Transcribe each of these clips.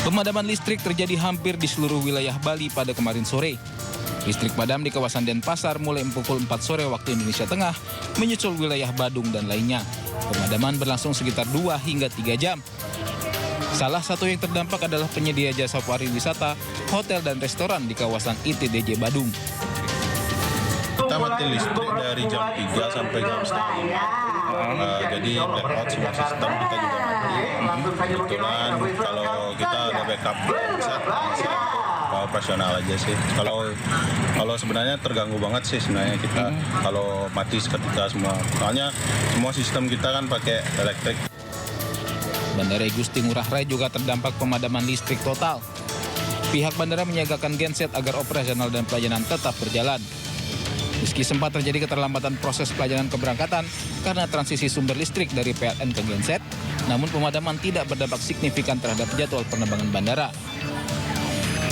Pemadaman listrik terjadi hampir di seluruh wilayah Bali pada kemarin sore. Listrik padam di kawasan Denpasar mulai pukul 4 sore waktu Indonesia Tengah, menyusul wilayah Badung dan lainnya. Pemadaman berlangsung sekitar 2 hingga 3 jam. Salah satu yang terdampak adalah penyedia jasa pariwisata, hotel dan restoran di kawasan ITDJ Badung. Kita mati listrik dari jam 3 sampai jam setengah. Jadi blackout semua sistem kita juga mati. Kebetulan kalau kita ada backup bisa operasional aja sih. Kalau sebenarnya terganggu banget sih sebenarnya kita kalau mati seketika semua. Soalnya semua sistem kita kan pakai elektrik. Bandara Igusti Ngurah Rai juga terdampak pemadaman listrik total. Pihak bandara menyiagakan genset agar operasional dan pelayanan tetap berjalan. Meski sempat terjadi keterlambatan proses pelayanan keberangkatan karena transisi sumber listrik dari PLN ke genset, namun pemadaman tidak berdampak signifikan terhadap jadwal penerbangan bandara.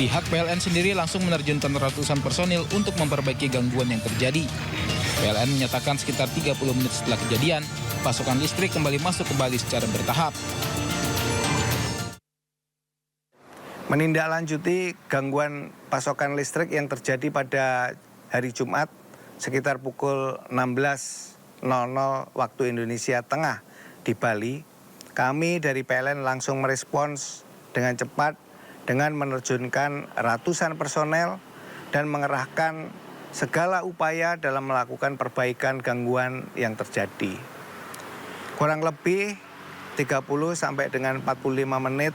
Pihak PLN sendiri langsung menerjunkan ratusan personil untuk memperbaiki gangguan yang terjadi. PLN menyatakan sekitar 30 menit setelah kejadian, pasokan listrik kembali masuk ke Bali secara bertahap. Menindaklanjuti gangguan pasokan listrik yang terjadi pada hari Jumat sekitar pukul 16.00 waktu Indonesia Tengah di Bali, kami dari PLN langsung merespons dengan cepat dengan menerjunkan ratusan personel dan mengerahkan segala upaya dalam melakukan perbaikan gangguan yang terjadi. Kurang lebih 30 sampai dengan 45 menit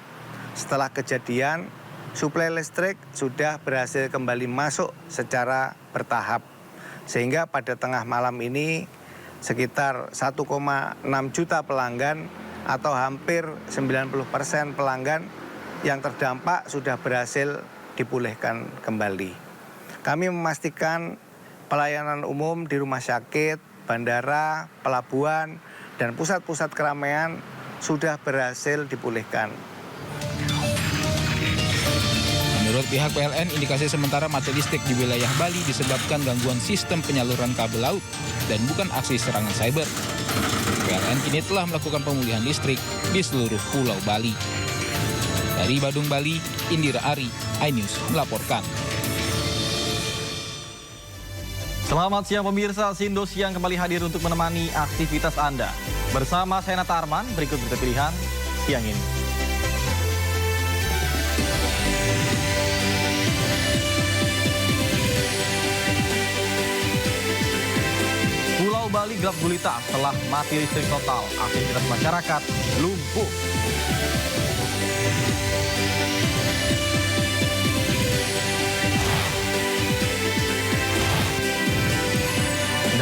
setelah kejadian, suplai listrik sudah berhasil kembali masuk secara bertahap. Sehingga pada tengah malam ini sekitar 1,6 juta pelanggan atau hampir 90% pelanggan yang terdampak sudah berhasil dipulihkan kembali. Kami memastikan pelayanan umum di rumah sakit, bandara, pelabuhan, dan pusat-pusat keramaian sudah berhasil dipulihkan. Menurut pihak PLN, indikasi sementara mati listrik di wilayah Bali disebabkan gangguan sistem penyaluran kabel laut dan bukan aksi serangan cyber. PLN kini telah melakukan pemulihan listrik di seluruh pulau Bali. Dari Badung, Bali, Indira Ari, iNews melaporkan. Selamat siang pemirsa, Sindo Siang kembali hadir untuk menemani aktivitas Anda. Bersama saya Nata Arman, berikut berita pilihan siang ini. Pulau Bali gelap gulita setelah mati listrik total, aktivitas masyarakat lumpuh.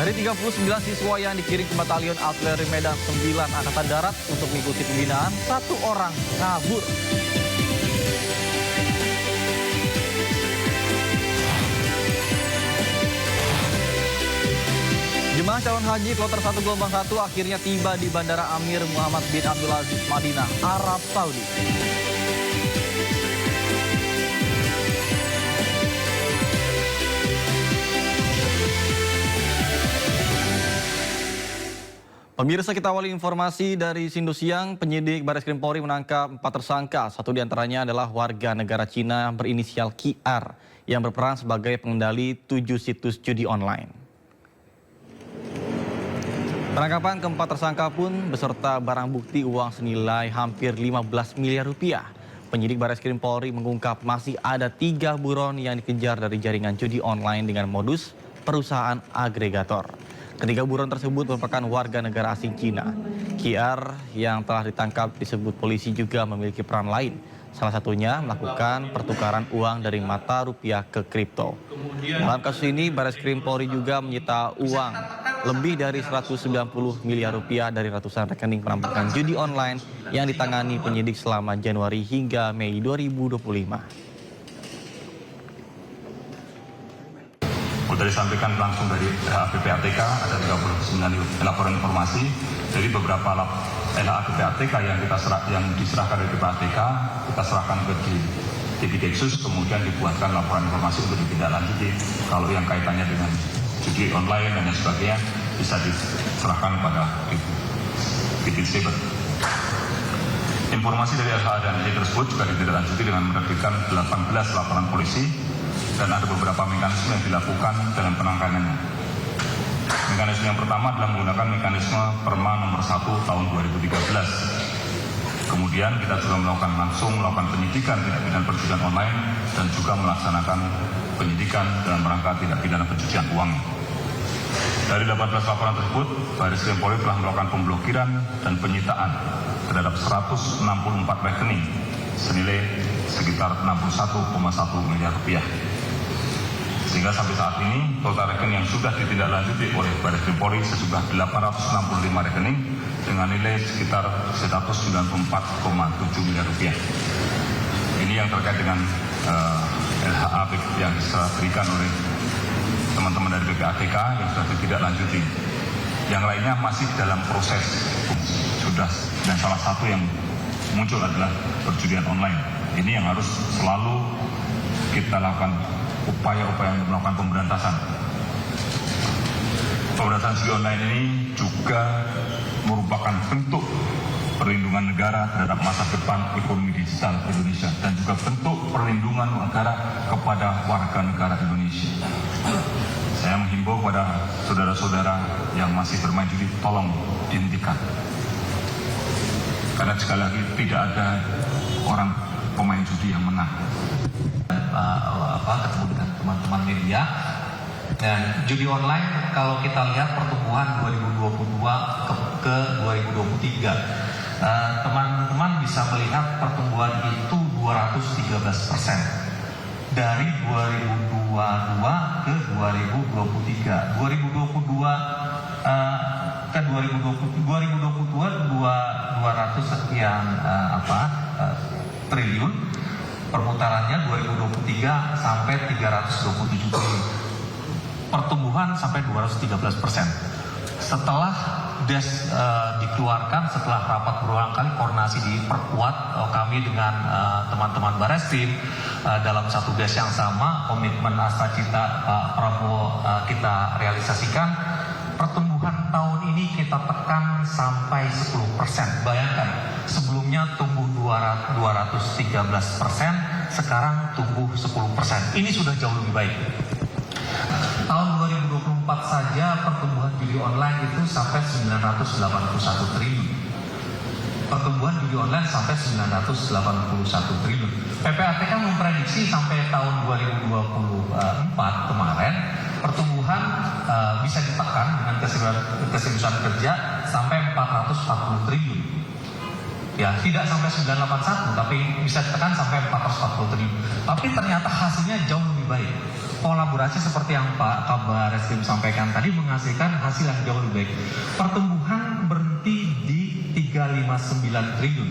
Dari 39 siswa yang dikirim ke Batalion Artileri Medan 9 Angkatan Darat untuk mengikuti pembinaan, 1 orang kabur. Jemaah calon haji kloter 1 gelombang 1 akhirnya tiba di Bandara Amir Muhammad bin Abdul Aziz, Madinah, Arab Saudi. Pemirsa, kita awali informasi dari Sindo Siang. Penyidik Barreskrim Polri menangkap 4 tersangka. 1 diantaranya adalah warga negara Cina berinisial QR yang berperan sebagai pengendali 7 situs judi online. Penangkapan keempat tersangka pun beserta barang bukti uang senilai hampir 15 miliar rupiah. Penyidik Barreskrim Polri mengungkap masih ada 3 buron yang dikejar dari jaringan judi online dengan modus perusahaan agregator. Ketiga buron tersebut merupakan warga negara asing Cina. QR yang telah ditangkap disebut polisi juga memiliki peran lain. Salah satunya melakukan pertukaran uang dari mata rupiah ke kripto. Dalam kasus ini, Barreskrim Polri juga menyita uang lebih dari 190 miliar rupiah dari ratusan rekening perampokan judi online yang ditangani penyidik selama Januari hingga Mei 2025. Sudah disampaikan langsung dari PPATK, ada 39 laporan informasi. Jadi beberapa LHA PPATK yang diserahkan dari PPATK, kita serahkan ke Diksus, kemudian dibuatkan laporan informasi untuk ditindaklanjuti. Kalau yang kaitannya dengan judi online dan lain sebagainya, bisa diserahkan pada Diksus. Informasi dari LHA dan I tersebut juga ditindaklanjuti dengan menerbitkan 18 laporan polisi dan ada beberapa mekanisme yang dilakukan dalam penanganannya. Mekanisme yang pertama adalah menggunakan mekanisme Perma nomor 1 tahun 2013. Kemudian kita juga melakukan penyidikan tindak pidana pencucian online dan juga melaksanakan penyidikan dalam rangka tindak pidana pencucian uang. Dari 18 laporan tersebut, Baris Krim Polri telah melakukan pemblokiran dan penyitaan terhadap 164 rekening senilai sekitar 61,1 miliar rupiah. Sehingga sampai saat ini total rekening yang sudah ditindaklanjuti oleh Baris Krim Polri sejumlah 865 rekening dengan nilai sekitar 194,7 miliar rupiah. Ini yang terkait dengan LHA yang diberikan oleh teman-teman dari PPATK yang sudah ditindaklanjuti. Yang lainnya masih dalam proses dan salah satu yang muncul adalah perjudian online. Ini yang harus selalu kita lakukan upaya-upaya untuk melakukan pemberantasan. Pemberantasan judi online ini juga merupakan bentuk perlindungan negara terhadap masa depan ekonomi digital Indonesia dan juga bentuk perlindungan negara kepada warga negara Indonesia. Saya menghimbau kepada saudara-saudara yang masih bermain judi, tolong dihentikan. Karena sekali lagi tidak ada orang pemain judi yang menang. Ketemu dengan teman-teman media dan judi online kalau kita lihat pertumbuhan 2022 ke 2023 teman-teman bisa melihat pertumbuhan itu 213% dari 2022 ke 2023. 2022 ke 2022 200 sekian triliun. Perputarannya 2023 sampai 327 triliun. Pertumbuhan sampai 213%. Setelah DES dikeluarkan, setelah rapat berulang kali koordinasi diperkuat kami dengan teman-teman Bareskrim dalam satu DES yang sama, komitmen Astacita Pak Prabowo kita realisasikan. Pertumbuhan tahun ini kita tekan sampai 10%. Bayangkan, sebelumnya tumbuh 213%, sekarang tumbuh 10%. Ini sudah jauh lebih baik. Tahun 2024 saja pertumbuhan judi online itu sampai 981 triliun. Pertumbuhan judi online sampai 981 triliun. PPATK memprediksi sampai tahun 2024 kemarin pertumbuhan bisa ditekan dengan keseriusan kerja sampai 440 triliun. Ya, tidak sampai 981, tapi bisa ditekan sampai 440 triliun. Tapi ternyata hasilnya jauh lebih baik. Kolaborasi seperti yang Pak Kabar Eskrim sampaikan tadi menghasilkan hasil yang jauh lebih baik. Pertumbuhan berhenti di 359 triliun.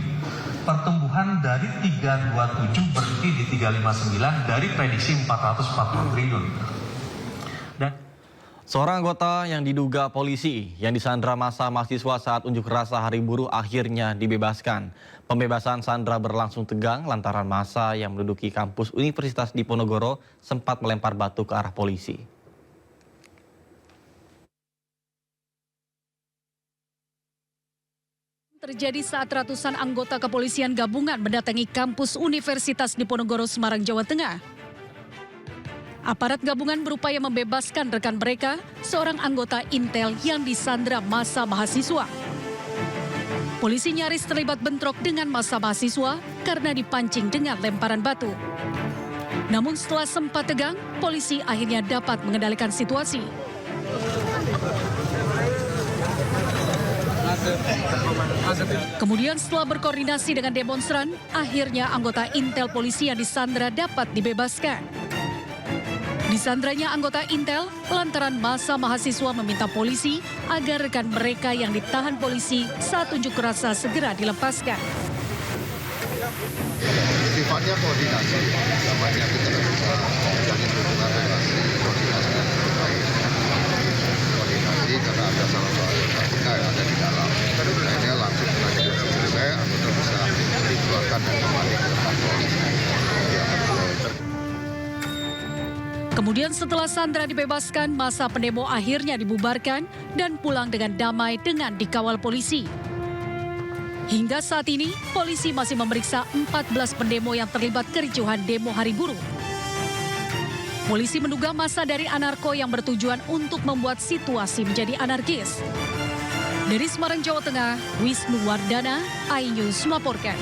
Pertumbuhan dari 327 berhenti di 359 dari prediksi 440 triliun. Dan seorang anggota yang diduga polisi yang disandra massa mahasiswa saat unjuk rasa Hari Buruh akhirnya dibebaskan. Pembebasan Sandra berlangsung tegang lantaran massa yang menduduki kampus Universitas Diponegoro sempat melempar batu ke arah polisi. Terjadi saat ratusan anggota kepolisian gabungan mendatangi kampus Universitas Diponegoro, Semarang, Jawa Tengah. Aparat gabungan berupaya membebaskan rekan mereka, seorang anggota Intel yang disandra massa mahasiswa. Polisi nyaris terlibat bentrok dengan massa mahasiswa karena dipancing dengan lemparan batu. Namun setelah sempat tegang, polisi akhirnya dapat mengendalikan situasi. Kemudian setelah berkoordinasi dengan demonstran, akhirnya anggota Intel polisi yang disandra dapat dibebaskan. Disandranya anggota Intel lantaran massa mahasiswa meminta polisi agar rekan mereka yang ditahan polisi saat unjuk rasa segera dilepaskan. Sifatnya koordinasi, namanya kita bisa menjalin hubungan relasi, koordinasi dengan baik. Koordinasi karena ada salah satu KPK yang ada di dalam. Akhirnya langsung lagi selesai, anggota bisa dikeluarkan dan kembali ke kantor. Kemudian setelah Sandra dibebaskan, massa pendemo akhirnya dibubarkan dan pulang dengan damai dengan dikawal polisi. Hingga saat ini, polisi masih memeriksa 14 pendemo yang terlibat kericuhan demo Hari Buruh. Polisi menduga massa dari anarko yang bertujuan untuk membuat situasi menjadi anarkis. Dari Semarang, Jawa Tengah, Wisnu Wardana, iNews melaporkan.